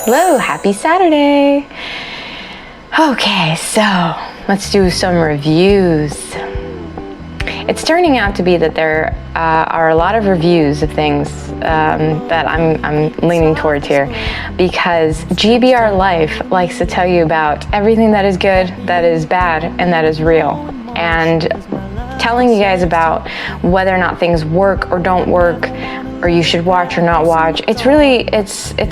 Hello, happy Saturday. Okay, so let's do some reviews. It's turning out to be that there are a lot of reviews of things that I'm leaning towards here, because GBRLIFE likes to tell you about everything that is good, that is bad, and that is real. And telling you guys about whether or not things work or don't work, or you should watch or not watch. It's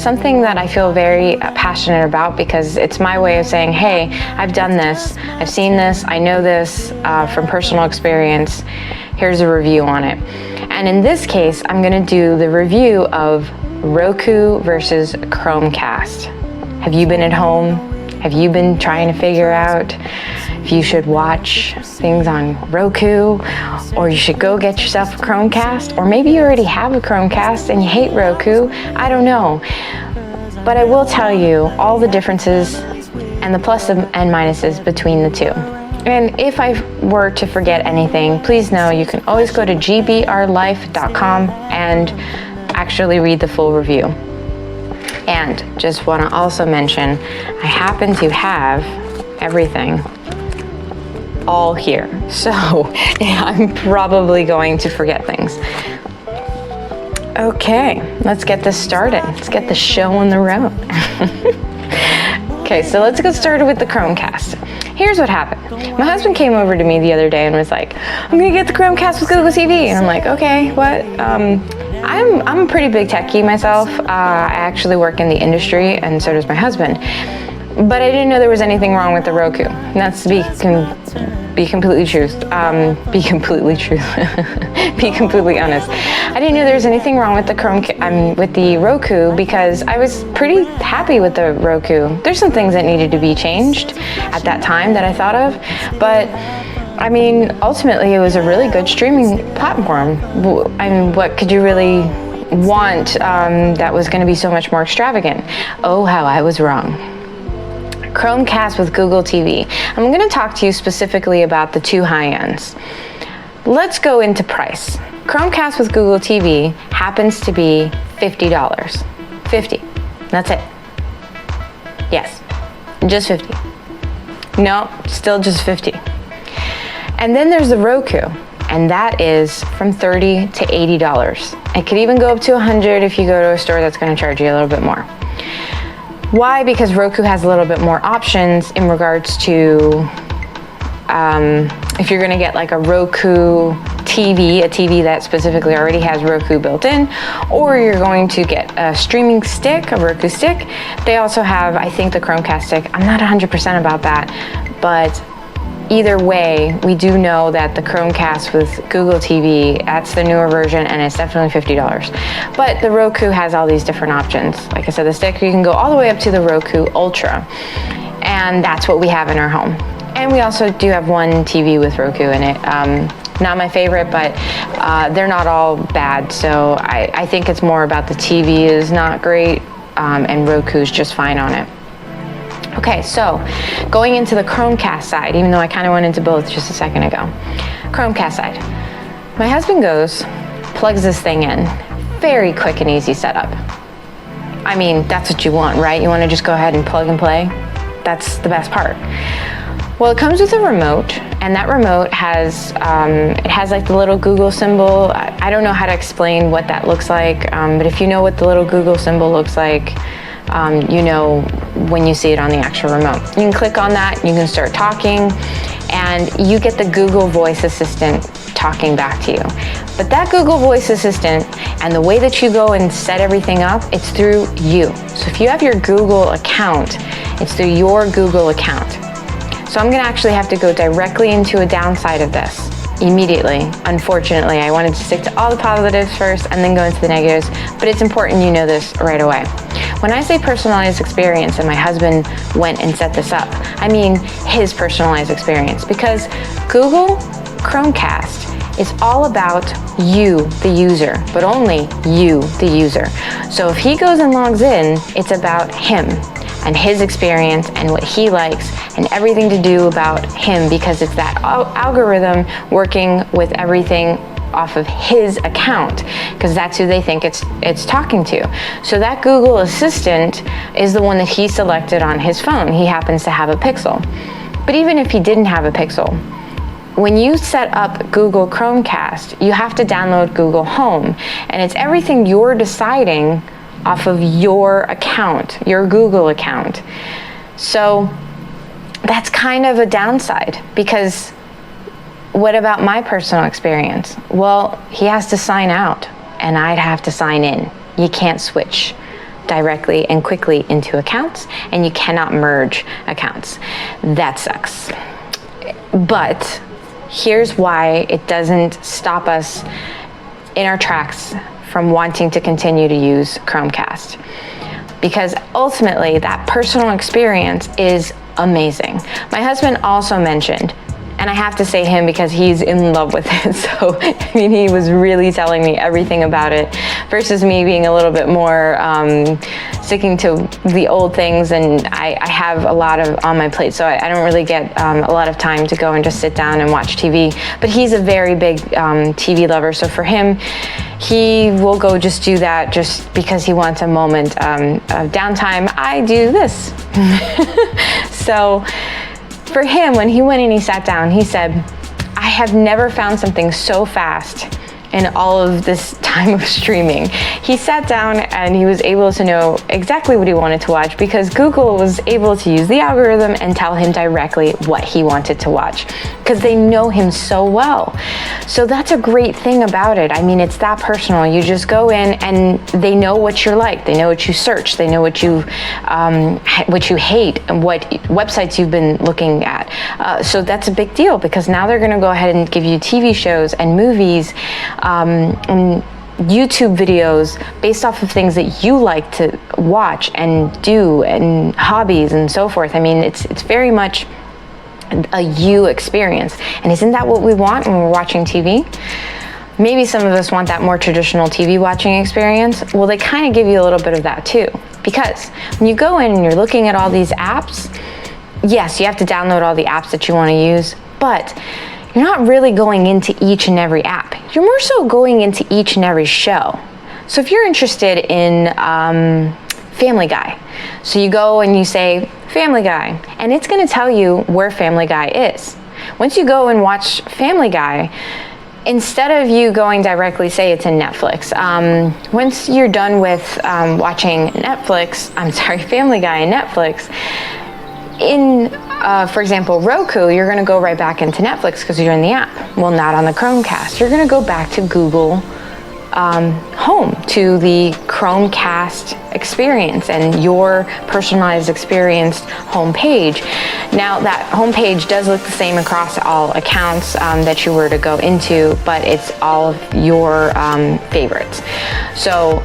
something that I feel very passionate about, because it's my way of saying, hey, I've done this, I've seen this, I know this from personal experience. Here's a review on it. And in this case, I'm gonna do the review of Roku versus Chromecast. Have you been at home? Have you been trying to figure out if you should watch things on Roku, or you should go get yourself a Chromecast? Or maybe you already have a Chromecast and you hate Roku. I don't know. But I will tell you all the differences and the plus and minuses between the two. And if I were to forget anything, please know you can always go to GBRLIFE.com and actually read the full review. And just want to also mention, I happen to have everything all here, so I'm probably going to forget things. Okay, let's get this started. Let's get the show on the road. Okay, so let's get started with the Chromecast. Here's what happened. My husband came over to me the other day and was like, I'm gonna get the Chromecast with Google TV. And I'm like, okay, what? I'm a pretty big techie myself. I actually work in the industry, and so does my husband. But I didn't know there was anything wrong with the Roku. And that's to be completely honest. I didn't know there was anything wrong with the Roku, because I was pretty happy with the Roku. There's some things that needed to be changed at that time that I thought of, but I mean, ultimately it was a really good streaming platform. I mean, what could you really want that was going to be so much more extravagant? Oh, how I was wrong. Chromecast with Google TV. I'm going to talk to you specifically about the two high ends. Let's go into price. Chromecast with Google TV happens to be $50. 50. That's it. Yes, just 50. No, still just 50. And then there's the Roku, and that is from $30 to $80. It could even go up to $100 if you go to a store that's going to charge you a little bit more. Why? Because Roku has a little bit more options in regards to if you're going to get like a Roku TV, a TV that specifically already has Roku built in, or you're going to get a streaming stick, a Roku stick. They also have, I think, the Chromecast stick. I'm not 100% about that, but either way, we do know that the Chromecast with Google TV, that's the newer version, and it's definitely $50. But the Roku has all these different options. Like I said, the stick, you can go all the way up to the Roku Ultra, and that's what we have in our home. And we also do have one TV with Roku in it. Not my favorite, but they're not all bad. So I think it's more about the TV is not great, and Roku's just fine on it. Okay, so going into the Chromecast side, even though I kind of went into both just a second ago. Chromecast side. My husband goes, plugs this thing in. Very quick and easy setup. I mean, that's what you want, right? You want to just go ahead and plug and play? That's the best part. Well, it comes with a remote, and that remote has, it has like the little Google symbol. I don't know how to explain what that looks like, but if you know what the little Google symbol looks like, you know when you see it on the actual remote. You can click on that, you can start talking, and you get the Google Voice Assistant talking back to you. But that Google Voice Assistant and the way that you go and set everything up, it's through you. So if you have your Google account, it's through your Google account. So I'm gonna actually have to go directly into a downside of this immediately. Unfortunately, I wanted to stick to all the positives first and then go into the negatives, but it's important you know this right away. When I say personalized experience, and my husband went and set this up, I mean his personalized experience, because Google Chromecast is all about you, the user, but only you, the user. So if he goes and logs in, it's about him and his experience and what he likes and everything to do about him, because it's that algorithm working with everything off of his account, because that's who they think it's talking to. So that Google Assistant is the one that he selected on his phone. He happens to have a Pixel. But even if he didn't have a Pixel, when you set up Google Chromecast, you have to download Google Home, and it's everything you're deciding off of your account, your Google account. So that's kind of a downside, because what about my personal experience? Well, he has to sign out and I'd have to sign in. You can't switch directly and quickly into accounts, and you cannot merge accounts. That sucks. But here's why it doesn't stop us in our tracks from wanting to continue to use Chromecast. Because ultimately, that personal experience is amazing. My husband also mentioned, and I have to say him because he's in love with it. So, I mean, he was really telling me everything about it versus me being a little bit more sticking to the old things. And I have a lot on my plate, so I don't really get a lot of time to go and just sit down and watch TV. But he's a very big TV lover. So for him, he will go just do that just because he wants a moment of downtime. I do this. So for him, when he went and he sat down, he said, I have never found something so fast in all of this time of streaming. He sat down and he was able to know exactly what he wanted to watch, because Google was able to use the algorithm and tell him directly what he wanted to watch, because they know him so well. So that's a great thing about it. I mean, it's that personal. You just go in and they know what you're like. They know what you search. They know what you hate and what websites you've been looking at. So that's a big deal, because now they're gonna go ahead and give you TV shows and movies and YouTube videos based off of things that you like to watch and do, and hobbies and so forth. I mean, it's very much a you experience. And isn't that what we want when we're watching TV? Maybe some of us want that more traditional TV watching experience. Well, they kind of give you a little bit of that too, because when you go in and you're looking at all these apps, yes, you have to download all the apps that you want to use, but you're not really going into each and every app. You're more so going into each and every show. So if you're interested in Family Guy, so you go and you say Family Guy, and it's gonna tell you where Family Guy is. Once you go and watch Family Guy, instead of you going directly, say it's in Netflix, once you're done with watching Family Guy in Netflix, in, for example, Roku, you're going to go right back into Netflix because you're in the app. Well, not on the Chromecast. You're going to go back to Google Home, to the Chromecast experience and your personalized experienced homepage. Now, that homepage does look the same across all accounts that you were to go into, but it's all of your favorites. So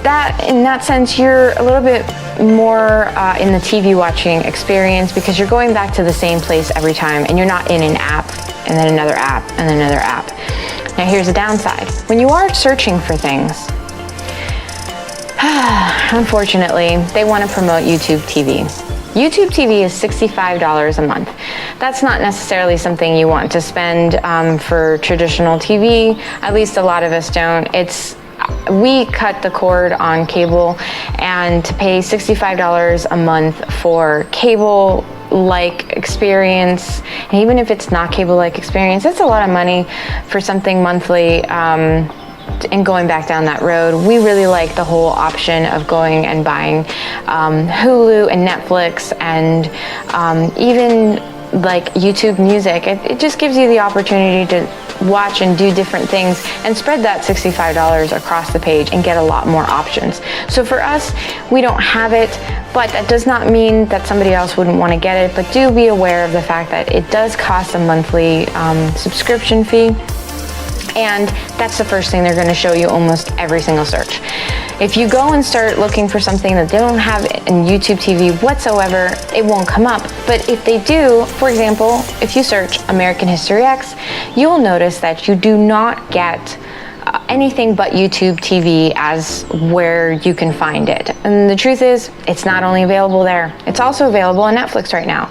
that, in that sense, you're a little bit more in the TV watching experience, because you're going back to the same place every time, and you're not in an app and then another app and then another app. Now here's a downside. When you are searching for things, unfortunately, they want to promote YouTube TV. YouTube TV is $65 a month. That's not necessarily something you want to spend for traditional TV. At least a lot of us don't. We cut the cord on cable, and to pay $65 a month for cable-like experience, and even if it's not cable-like experience, that's a lot of money for something monthly. And going back down that road, we really like the whole option of going and buying Hulu and Netflix, and even like YouTube Music. It just gives you the opportunity to watch and do different things and spread that $65 across the page and get a lot more options. So for us, we don't have it, but that does not mean that somebody else wouldn't want to get it. But do be aware of the fact that it does cost a monthly subscription fee. And that's the first thing they're going to show you almost every single search. If you go and start looking for something that they don't have in YouTube TV whatsoever, it won't come up. But if they do, for example, if you search American History X, you'll notice that you do not get anything but YouTube TV as where you can find it. And the truth is, it's not only available there, it's also available on Netflix right now.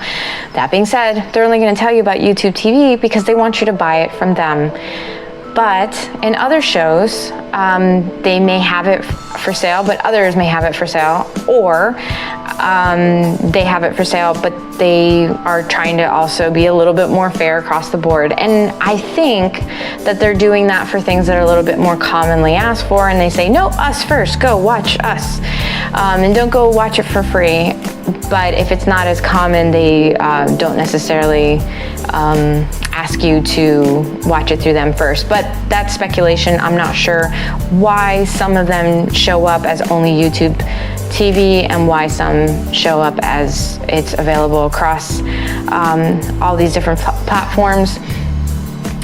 That being said, they're only going to tell you about YouTube TV because they want you to buy it from them. But in other shows, they may have it for sale, but others may have it for sale, or they have it for sale, but they are trying to also be a little bit more fair across the board. And I think that they're doing that for things that are a little bit more commonly asked for, and they say, no, us first, go watch us, and don't go watch it for free. But if it's not as common, they don't necessarily ask you to watch it through them first. But that's speculation. I'm not sure why some of them show up as only YouTube TV and why some show up as it's available across all these different platforms,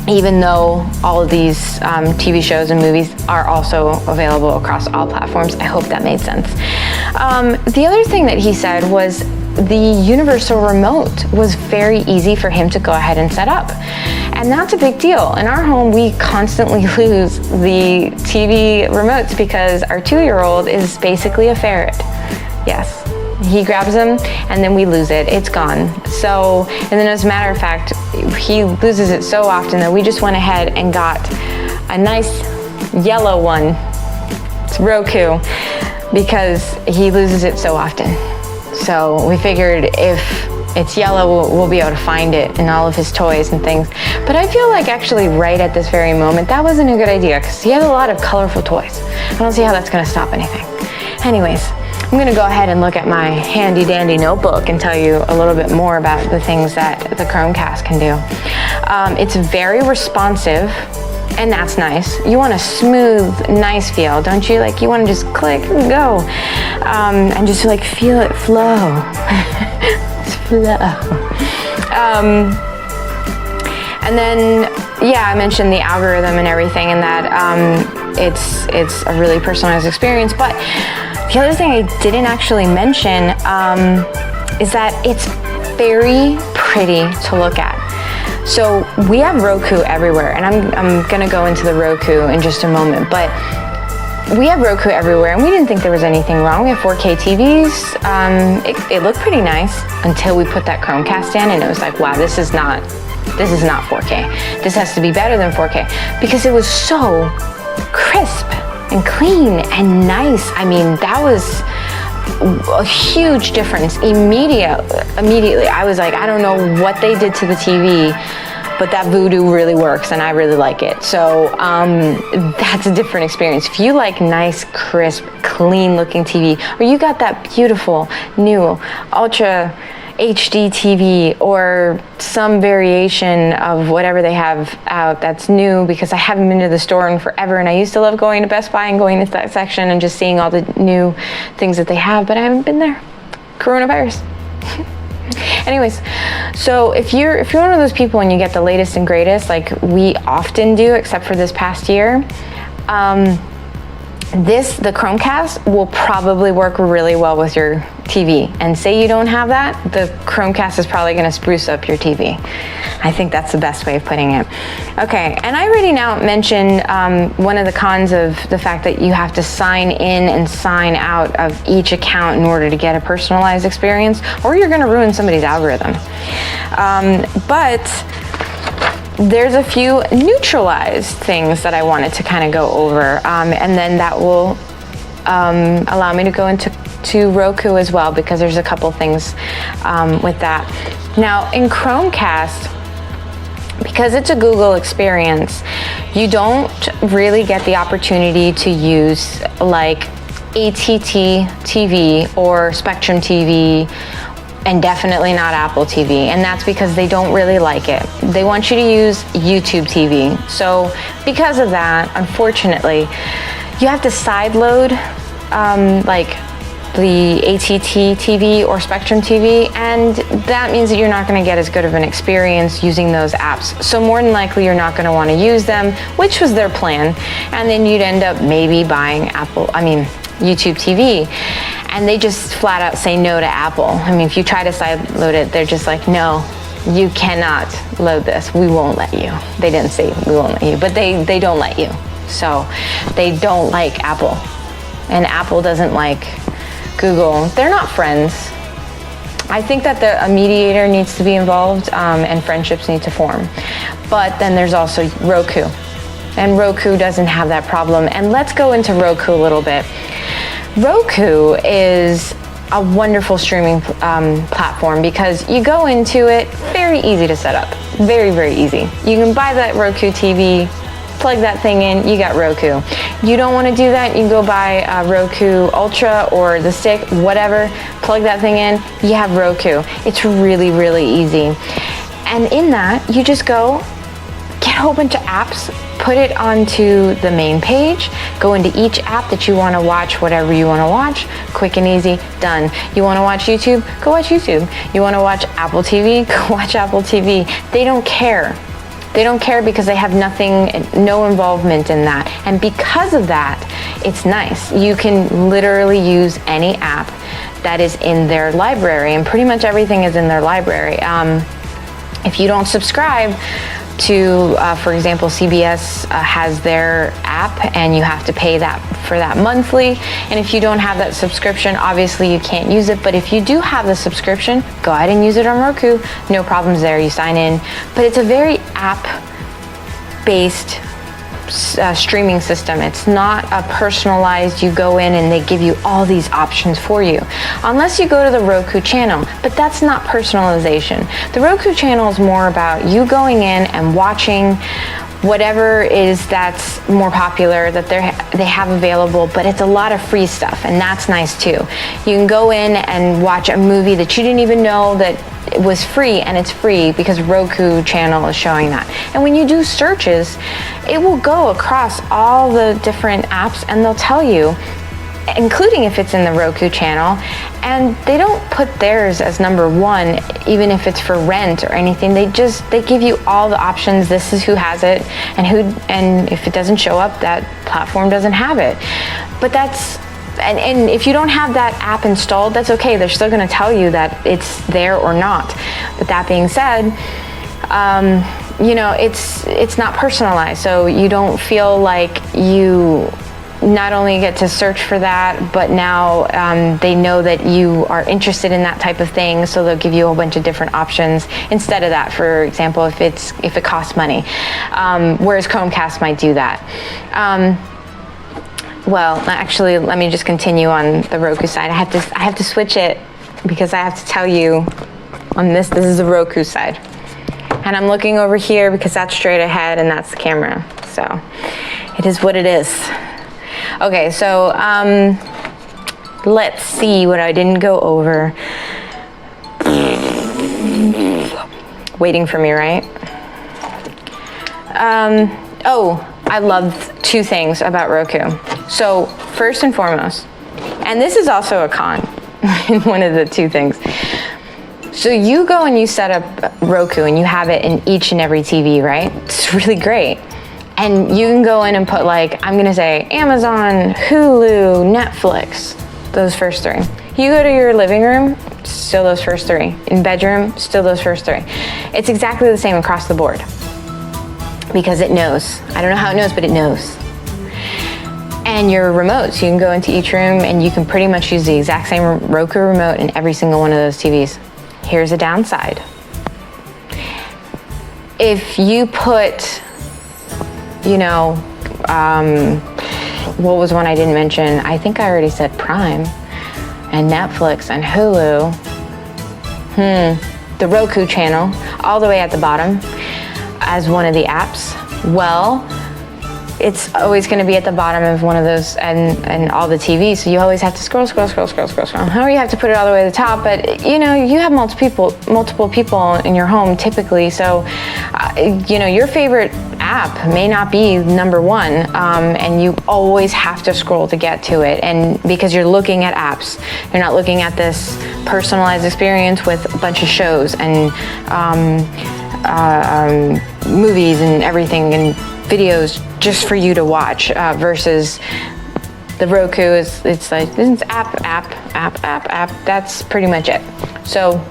even though all of these TV shows and movies are also available across all platforms. I hope that made sense. The other thing that he said was the universal remote was very easy for him to go ahead and set up. And that's a big deal. In our home, we constantly lose the TV remotes because our 2-year-old is basically a ferret. Yes. He grabs them and then we lose it. It's gone. So, and then as a matter of fact, he loses it so often that we just went ahead and got a nice yellow one. It's Roku, because he loses it so often. So we figured if it's yellow, we'll be able to find it in all of his toys and things. But I feel like actually right at this very moment, that wasn't a good idea because he has a lot of colorful toys. I don't see how that's gonna stop anything. Anyways, I'm gonna go ahead and look at my handy dandy notebook and tell you a little bit more about the things that the Chromecast can do. It's very responsive, and that's nice. You want a smooth, nice feel, don't you? Like you want to just click and go, and just like feel it flow. It's flow. And then, yeah, I mentioned the algorithm and everything, and that it's a really personalized experience. But the other thing I didn't actually mention is that it's very pretty to look at. So we have Roku everywhere, and I'm gonna go into the Roku in just a moment, but we have Roku everywhere, and we didn't think there was anything wrong. We have 4K TVs. It looked pretty nice until we put that Chromecast in, and it was like, wow, this is not 4K. This has to be better than 4K, because it was so crisp and clean and nice. I mean, that was a huge difference. Immediately, I was like, I don't know what they did to the TV, but that voodoo really works, and I really like it. So that's a different experience. If you like nice, crisp, clean-looking TV, or you got that beautiful new Ultra HD TV or some variation of whatever they have out that's new, because I haven't been to the store in forever, and I used to love going to Best Buy and going into that section and just seeing all the new things that they have, but I haven't been there. Coronavirus. Anyways, so if you're one of those people and you get the latest and greatest, like we often do, except for this past year, the Chromecast will probably work really well with your TV. And say you don't have that, the Chromecast is probably gonna spruce up your TV. I think that's the best way of putting it. Okay, and I already now mentioned one of the cons of the fact that you have to sign in and sign out of each account in order to get a personalized experience, or you're gonna ruin somebody's algorithm. But there's a few neutralized things that I wanted to kind of go over, and then that will allow me to go into Roku as well, because there's a couple things with that. Now in Chromecast, because it's a Google experience, you don't really get the opportunity to use like ATT TV or Spectrum TV, and definitely not Apple TV, and that's because they don't really like it. They want you to use YouTube TV. So because of that, unfortunately, you have to sideload like the ATT TV or Spectrum TV, and that means that you're not gonna get as good of an experience using those apps. So more than likely, you're not gonna wanna use them, which was their plan, and then you'd end up maybe buying YouTube TV, and they just flat out say no to Apple. I mean, if you try to sideload it, they're just like, no, you cannot load this. We won't let you. They didn't say we won't let you, but they don't let you. So they don't like Apple, and Apple doesn't like Google. They're not friends. I think that a mediator needs to be involved, and friendships need to form. But then there's also Roku. and Roku doesn't have that problem. And let's go into Roku a little bit. Roku is a wonderful streaming platform because you go into it, very easy to set up, very, very easy. You can buy that Roku TV, plug that thing in, you got Roku. You don't want to do that, you can go buy a Roku Ultra or the stick, whatever, plug that thing in, you have Roku. It's really, really easy. And in that, you just go, get a whole bunch of apps, put it onto the main page, go into each app that you want to watch, whatever you want to watch, quick and easy, done. You want to watch YouTube? Go watch YouTube. You want to watch Apple TV? Go watch Apple TV. They don't care. They don't care because they have nothing, no involvement in that. And because of that, it's nice. You can literally use any app that is in their library, and pretty much everything is in their library. If you don't subscribe to, for example, CBS has their app and you have to pay for that monthly. And if you don't have that subscription, obviously you can't use it. But if you do have the subscription, go ahead and use it on Roku. No problems there, you sign in. But it's a very app-based streaming system. It's not a personalized, you go in and they give you all these options for you. Unless you go to the Roku channel, but that's not personalization. The Roku channel is more about you going in and watching whatever is that's more popular that they have available, but it's a lot of free stuff, and that's nice too. You can go in and watch a movie that you didn't even know that it was free, and it's free because Roku channel is showing that. And when you do searches, it will go across all the different apps and they'll tell you, including if it's in the Roku channel, and they don't put theirs as number one, even if it's for rent or anything. They give you all the options. This is who has it, and if it doesn't show up, that platform doesn't have it. But that's, and if you don't have that app installed, that's okay. They're still going to tell you that it's there or not. But that being said, you know, it's not personalized, so you don't feel like you not only get to search for that, but now they know that you are interested in that type of thing, so they'll give you a whole bunch of different options instead of that. For example, if it costs money, whereas Chromecast might do that. Well, actually, let me just continue on the Roku side. I have to switch it because I have to tell you on this is the Roku side. And I'm looking over here because that's straight ahead and that's the camera. So it is what it is. Okay, so let's see what I didn't go over. Waiting for me, right? Oh, I love two things about Roku. So first and foremost, and this is also a con in one of the two things. So you go and you set up Roku and you have it in each and every TV, right? It's really great. And you can go in and put, like, I'm gonna say Amazon, Hulu, Netflix, those first three. You go to your living room, still those first three. In bedroom, still those first three. It's exactly the same across the board because it knows. I don't know how it knows, but it knows. And your remotes, you can go into each room and you can pretty much use the exact same Roku remote in every single one of those TVs. Here's a downside. If you put, you know, what was one I didn't mention? I think I already said Prime and Netflix and Hulu. The Roku channel, all the way at the bottom as one of the apps. Well, it's always going to be at the bottom of one of those and all the TVs, so you always have to scroll. Or you have to put it all the way to the top, but you know, you have multiple people in your home typically, so you know, your favorite app may not be number one, and you always have to scroll to get to it, and because you're looking at apps, you're not looking at this personalized experience with a bunch of shows and movies and everything and videos just for you to watch, versus the Roku it's like, this is app. That's pretty much it. So,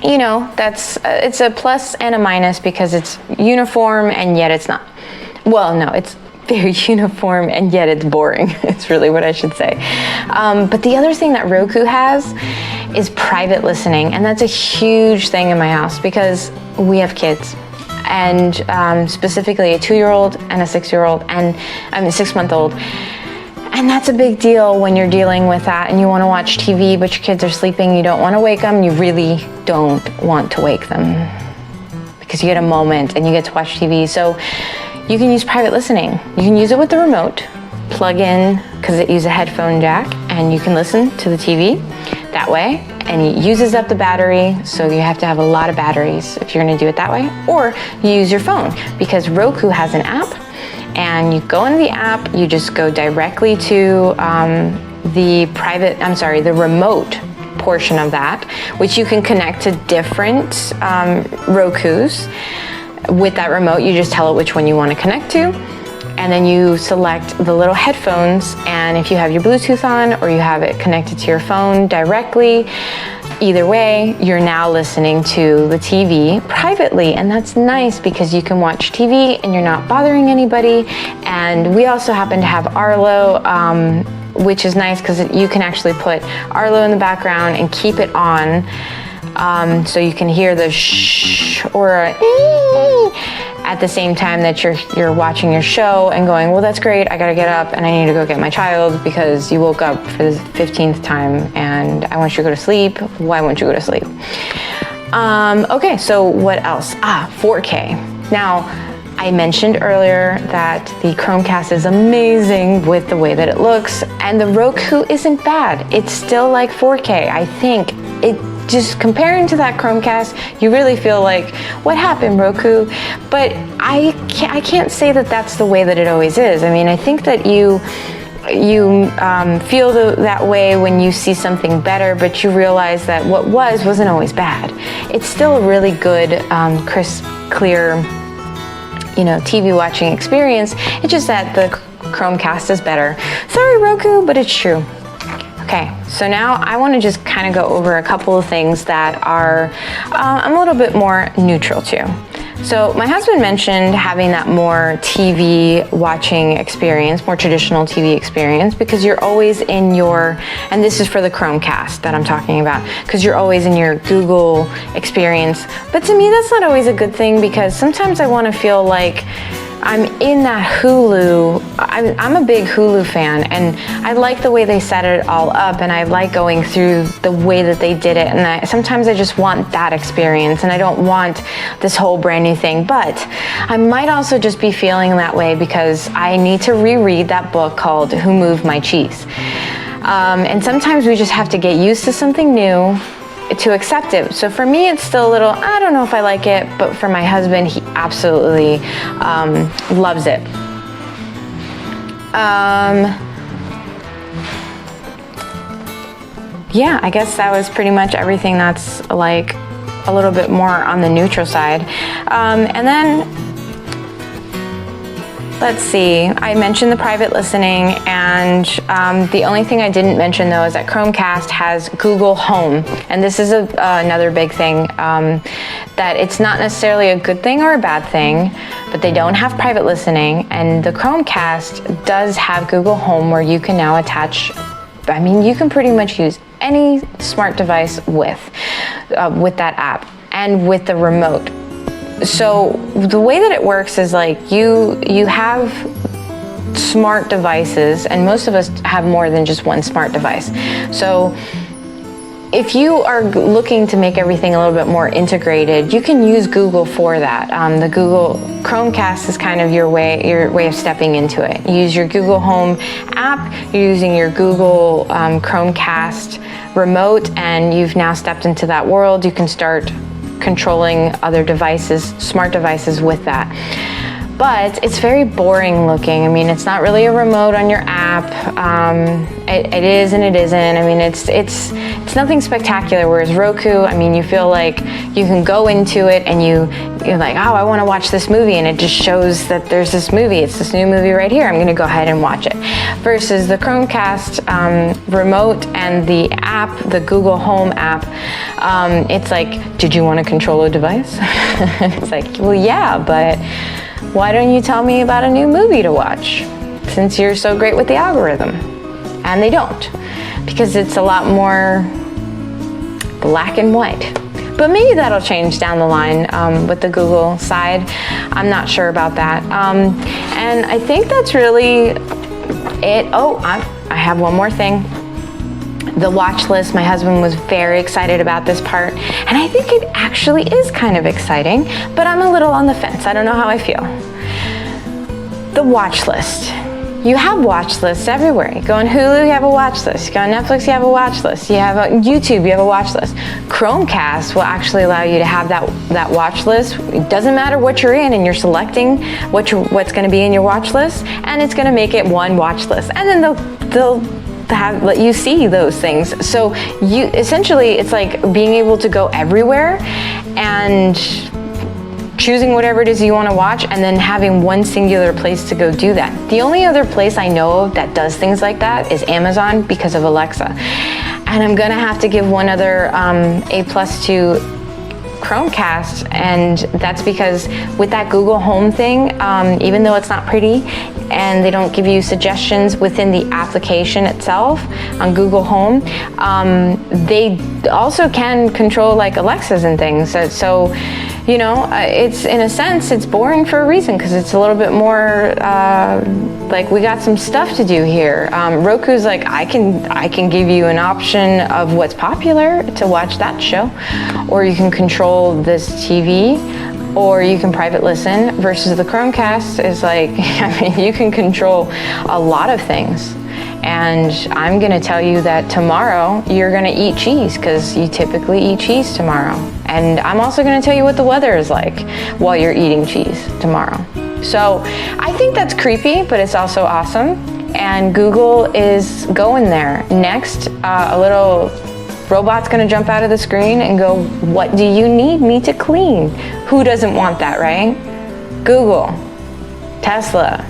you know, that's it's a plus and a minus because it's uniform and yet it's not. Well, no, it's very uniform and yet it's boring. It's really what I should say. But the other thing that Roku has is private listening, and that's a huge thing in my house because we have kids. and specifically a 2-year-old and a 6-year-old, and I'm a 6-month-old. And that's a big deal when you're dealing with that and you want to watch TV, but your kids are sleeping. You don't want to wake them. You really don't want to wake them because you get a moment and you get to watch TV. So you can use private listening. You can use it with the remote, plug in, because it uses a headphone jack, and you can listen to the TV that way. And it uses up the battery, so you have to have a lot of batteries if you're going to do it that way. Or you use your phone, because Roku has an app. And you go into the app, you just go directly to the remote portion of that, which you can connect to different Rokus. With that remote, you just tell it which one you want to connect to, and then you select the little headphones, and if you have your Bluetooth on or you have it connected to your phone directly, either way, you're now listening to the TV privately, and that's nice because you can watch TV and you're not bothering anybody. And we also happen to have Arlo, which is nice because you can actually put Arlo in the background and keep it on, so you can hear the shh or a at the same time that you're watching your show and going, well, that's great, I gotta get up and I need to go get my child because you woke up for the 15th time and I want you to go to sleep. Why won't you go to sleep? Okay, so what else? 4K. Now, I mentioned earlier that the Chromecast is amazing with the way that it looks, and the Roku isn't bad. It's still like 4K. I think just comparing to that Chromecast, you really feel like, what happened, Roku? But I can't say that that's the way that it always is. I mean, I think that you feel that way when you see something better, but you realize that what wasn't always bad. It's still a really good, crisp, clear, TV watching experience. It's just that the Chromecast is better. Sorry, Roku, but it's true. Okay, so now I want to just kind of go over a couple of things that are I'm a little bit more neutral to. So my husband mentioned having that more TV watching experience, more traditional TV experience, because you're always in your, and this is for the Chromecast that I'm talking about, because you're always in your Google experience. But to me, that's not always a good thing, because sometimes I want to feel like I'm in that Hulu. I'm a big Hulu fan, and I like the way they set it all up, and I like going through the way that they did it, and sometimes I just want that experience, and I don't want this whole brand new thing. But I might also just be feeling that way because I need to reread that book called Who Moved My Cheese. And sometimes we just have to get used to something new to accept it. So for me, it's still a little, I don't know if I like it, but for my husband, he absolutely loves it. Yeah, I guess that was pretty much everything that's like a little bit more on the neutral side. And then, let's see, I mentioned the private listening, and the only thing I didn't mention though is that Chromecast has Google Home, and this is another big thing, that it's not necessarily a good thing or a bad thing, but they don't have private listening, and the Chromecast does have Google Home where you can now attach, I mean, you can pretty much use any smart device with that app and with the remote. So the way that it works is like you have smart devices, and most of us have more than just one smart device. So if you are looking to make everything a little bit more integrated, you can use Google for that. The Google Chromecast is kind of your way of stepping into it. You use your Google Home app, you're using your Google Chromecast remote, and you've now stepped into that world. You can start controlling other devices, smart devices with that. But it's very boring looking. I mean, it's not really a remote on your app. It is and it isn't. I mean, it's nothing spectacular. Whereas Roku, I mean, you feel like you can go into it and you're like, oh, I want to watch this movie, and it just shows that there's this movie. It's this new movie right here. I'm going to go ahead and watch it. Versus the Chromecast remote and the app, the Google Home app, it's like, did you want to control a device? It's like, well, yeah, but why don't you tell me about a new movie to watch, since you're so great with the algorithm? And they don't, because it's a lot more black and white. But maybe that'll change down the line with the Google side. I'm not sure about that. And I think that's really it. Oh, I have one more thing. The watch list. My husband was very excited about this part, and I think it actually is kind of exciting, but I'm a little on the fence. I don't know how I feel. The watch list. You have watch lists everywhere. You go on Hulu, you have a watch list. You go on Netflix, you have a watch list. You have on YouTube, you have a watch list. Chromecast will actually allow you to have that watch list. It doesn't matter what you're in, and you're selecting what's going to be in your watch list, and it's going to make it one watch list. And then they'll let you see those things. So you essentially, it's like being able to go everywhere and choosing whatever it is you want to watch, and then having one singular place to go do that. The only other place I know of that does things like that is Amazon, because of Alexa. And I'm gonna have to give one other A+ to Chromecast, and that's because with that Google Home thing, even though it's not pretty and they don't give you suggestions within the application itself on Google Home, they also can control like Alexas and things. So you know, it's in a sense, it's boring for a reason, because it's a little bit more like we got some stuff to do here. Roku's like, I can give you an option of what's popular to watch that show, or you can control this TV, or you can private listen, versus the Chromecast is like, I mean, you can control a lot of things. And I'm gonna tell you that tomorrow you're gonna eat cheese, because you typically eat cheese tomorrow. And I'm also gonna tell you what the weather is like while you're eating cheese tomorrow. So I think that's creepy, but it's also awesome. And Google is going there. Next, a little robot's gonna jump out of the screen and go, what do you need me to clean? Who doesn't want that, right? Google, Tesla,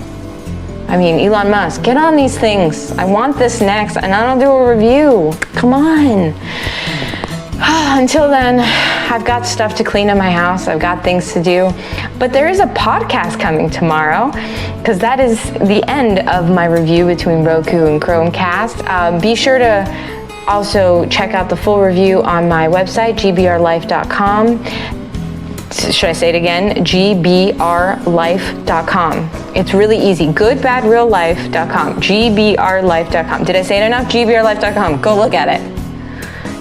I mean, Elon Musk, get on these things. I want this next, and I don't do a review. Come on. Until then, I've got stuff to clean in my house. I've got things to do. But there is a podcast coming tomorrow, because that is the end of my review between Roku and Chromecast. Be sure to also check out the full review on my website, GBRLIFE.com. Should I say it again? GBRLIFE.com. It's really easy. Goodbadreallife.com. GBRLIFE.com. Did I say it enough? GBRLIFE.com. Go look at it.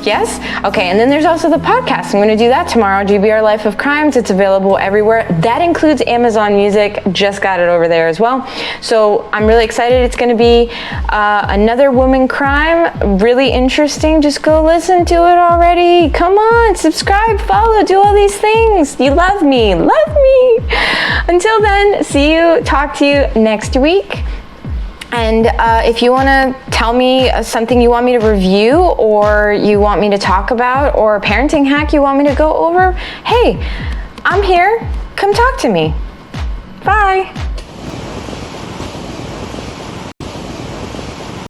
Yes? Okay, and then there's also the podcast. I'm going to do that tomorrow, GBR Life of Crimes. It's available everywhere. That includes Amazon Music. Just got it over there as well. So I'm really excited. It's going to be another woman crime. Really interesting. Just go listen to it already. Come on, subscribe, follow, do all these things. You love me. Love me. Until then, see you, talk to you next week. And if you want to tell me something you want me to review, or you want me to talk about, or a parenting hack you want me to go over, hey, I'm here. Come talk to me. Bye.